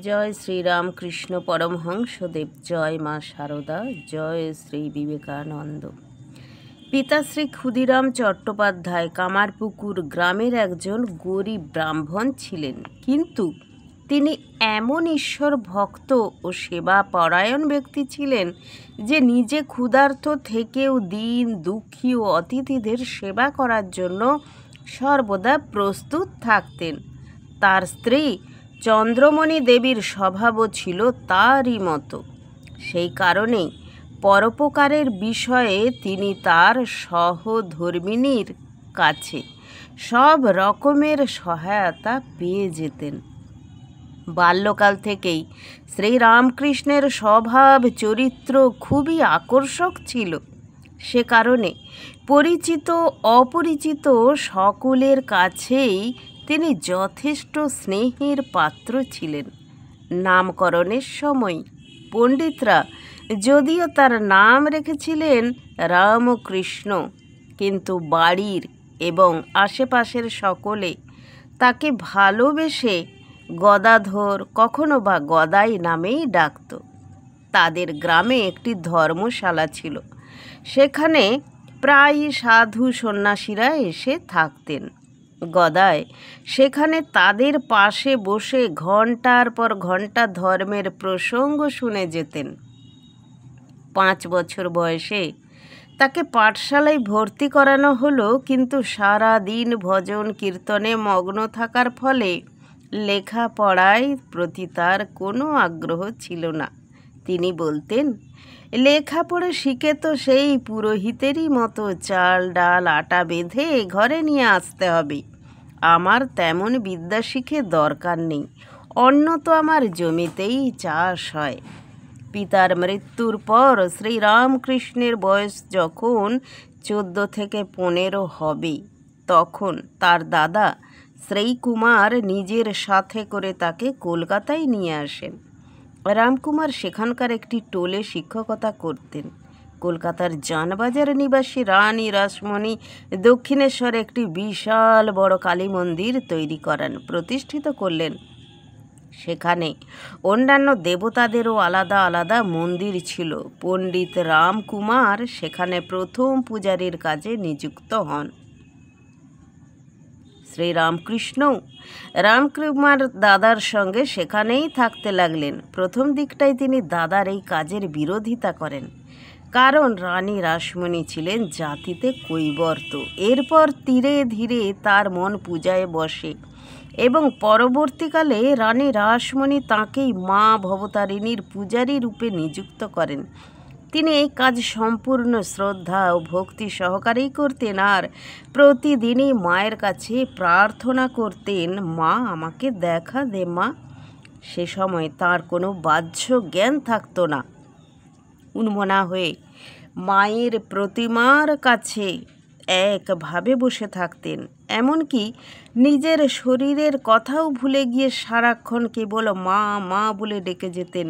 জয় শ্রীরামকৃষ্ণ পরমহংসদেব, জয় মা শারদা, জয় শ্রী বিবেকানন্দ। পিতাশ্রী ক্ষুদিরাম চট্টোপাধ্যায় কামারপুকুর গ্রামের একজন গরিব ব্রাহ্মণ ছিলেন, কিন্তু তিনি এমন ঈশ্বর ভক্ত ও সেবা পরায়ণ ব্যক্তি ছিলেন যে নিজে ক্ষুধার্ত থেকেও দীন দুঃখী ও অতিথিদের সেবা করার জন্য সর্বদা প্রস্তুত থাকতেন। তার স্ত্রী চন্দ্রমণি দেবীর স্বভাবও ছিল তারই মতো। সেই কারণেই পরোপকারের বিষয়ে তিনি তার সহধর্মিণীর কাছে সব রকমের সহায়তা পেয়ে যেতেন। বাল্যকাল থেকেই শ্রীরামকৃষ্ণের স্বভাব চরিত্র খুবই আকর্ষক ছিল। সে কারণে পরিচিত অপরিচিত সকলের কাছেই তিনি যথেষ্ট স্নেহের পাত্র ছিলেন। নামকরণের সময় পণ্ডিতরা যদিও তার নাম রেখেছিলেন রামকৃষ্ণ, কিন্তু বাড়ির এবং আশেপাশের সকলে তাকে ভালোবেসে গদাধর, কখনো বা গদাই নামেই ডাকত। তাদের গ্রামে একটি ধর্মশালা ছিল। সেখানে প্রায় সাধু সন্ন্যাসীরা এসে থাকতেন। গদাই সেখানে তাদের পাশে বসে ঘন্টার পর ঘন্টা ধর্মের প্রসঙ্গ শুনে যেতেন। 5 বছর বয়সে তাকে পাঠশালায় ভর্তি করানো হলো, কিন্তু সারা দিন ভজন কীর্তনে মগ্ন থাকার ফলে লেখাপড়ায় প্রতি তার কোনো আগ্রহ ছিল না। তিনি বলতেন, লেখাপড়া শিখে তো সেই পুরোহিতেরই মতো চাল ডাল আটা বেঁধে ঘরে নিয়ে আসতে হবে। আমার তেমন বিদ্যা শিখে দরকার নেই, অন্য তো আমার জমিতেই চাষ হয়। পিতার মৃত্যুর পর শ্রীরামকৃষ্ণের বয়স যখন 14 থেকে 15 হবে, তখন তার দাদা শ্রীকুমার নিজের সাথে করে তাকে কলকাতায় নিয়ে আসেন। রামকুমার সেখানকার একটি টোলে শিক্ষকতা করতেন। কলকাতার জানবাজার নিবাসী রানী রাসমণি দক্ষিণেশ্বরে একটি বিশাল বড় কালী মন্দির তৈরি করান, প্রতিষ্ঠিত করলেন। সেখানে অন্যান্য দেবতাদেরও আলাদা আলাদা মন্দির ছিল। পণ্ডিত রামকুমার সেখানে প্রথম পূজারীর কাজে নিযুক্ত হন। শ্রীরামকৃষ্ণ রামকুমার দাদার সঙ্গে সেখানেই থাকতে লাগলেন। প্রথম দিকটায় তিনি দাদার এই কাজের বিরোধিতা করেন, কারণ রানী রাসমণি ছিলেন জাতিতে কৈবর্ত। এরপর ধীরে ধীরে তার মন পূজায় বসে এবং পরবর্তীকালে রানী রাসমণি তাঁকেই মা ভবতারিণীর পূজারী রূপে নিযুক্ত করেন। তিনি এই কাজ সম্পূর্ণ শ্রদ্ধা ও ভক্তি সহকারেই করতেন, আর প্রতিদিনই মায়ের কাছে প্রার্থনা করতেন, মা আমাকে দেখা দে মা। সে সময় তার কোনো বাহ্য জ্ঞান থাকতো না। উন্মনা হয়ে মায়ের প্রতিমার কাছে একভাবে বসে থাকতেন, এমনকি নিজের শরীরের কথাও ভুলে গিয়ে সারাক্ষণ কেবল মা মা বলে ডেকে যেতেন।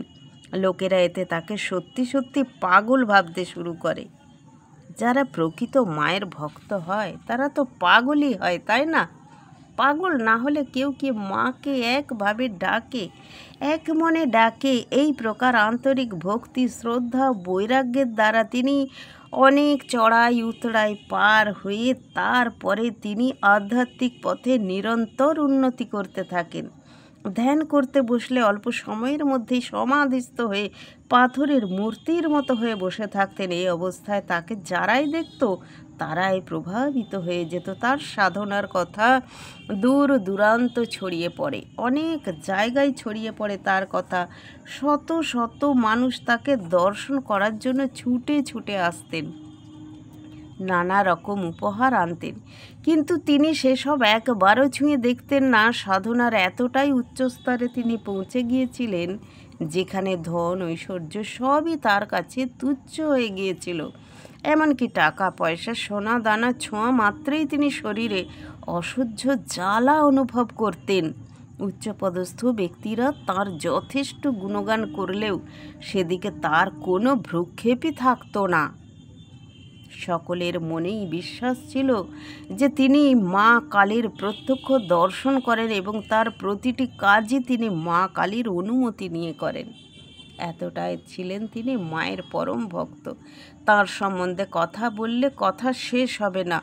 লোকেরা এতে তাকে সত্যি সত্যি পাগল ভাবতে শুরু করে। যারা প্রকৃত মায়ের ভক্ত হয় তারা তো পাগলই হয়, তাই না? পাগল না হলে কেউ কি মাকে একভাবে ডাকে, এক মনে ডাকে? এই প্রকার আন্তরিক ভক্তি, শ্রদ্ধা, বৈরাগ্যের দ্বারা তিনি অনেক চড়াই উতরাই পার হয়ে তারপরে তিনি আধ্যাত্মিক পথে নিরন্তর উন্নতি করতে থাকেন। ধ্যান করতে বসলে অল্প সময়ের মধ্যেই সমাধিস্থ হয়ে পাথরের মূর্তির মতো হয়ে বসে থাকতেন। এই অবস্থায় তাকে যারাই দেখত তারাই প্রভাবিত হয়ে যেত। তার সাধনার কথা দূর দূরান্ত ছড়িয়ে পড়ে, অনেক জায়গায় ছড়িয়ে পড়ে তার কথা। শত শত মানুষ তাকে দর্শন করার জন্য ছুটে ছুটে আসতেন, নানা রকম উপহার আনতেন, কিন্তু তিনি সেসব একবারও ছুঁয়ে দেখতেন না। সাধনার এতটাই উচ্চস্তরে তিনি পৌঁছে গিয়েছিলেন যেখানে ধন ঐশ্বর্য সবই তার কাছে তুচ্ছ হয়ে গিয়েছিল। এমনকি টাকা পয়সা সোনা দানা ছোঁয়া মাত্রই তিনি শরীরে অসহ্য জ্বালা অনুভব করতেন। উচ্চপদস্থ ব্যক্তিরা তার যথেষ্ট গুণগান করলেও সেদিকে তার কোনো ভ্রুক্ষেপই থাকতো না। সকলের মনেই বিশ্বাস ছিল যে তিনি মা কালীর প্রত্যক্ষ দর্শন করেন এবং তার প্রতিটি কাজই তিনি মা কালীর অনুমতি নিয়ে করেন। এতটাই ছিলেন তিনি মায়ের পরম ভক্ত। তার সম্বন্ধে কথা বললে কথা শেষ হবে না।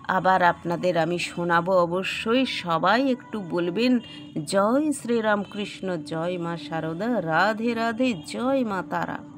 আবার আপনাদের আমি শোনাবো অবশ্যই। সবাই একটু বলবেন, জয় শ্রীরামকৃষ্ণ, জয় মা শারদা, রাধে রাধে, জয় মা তারা।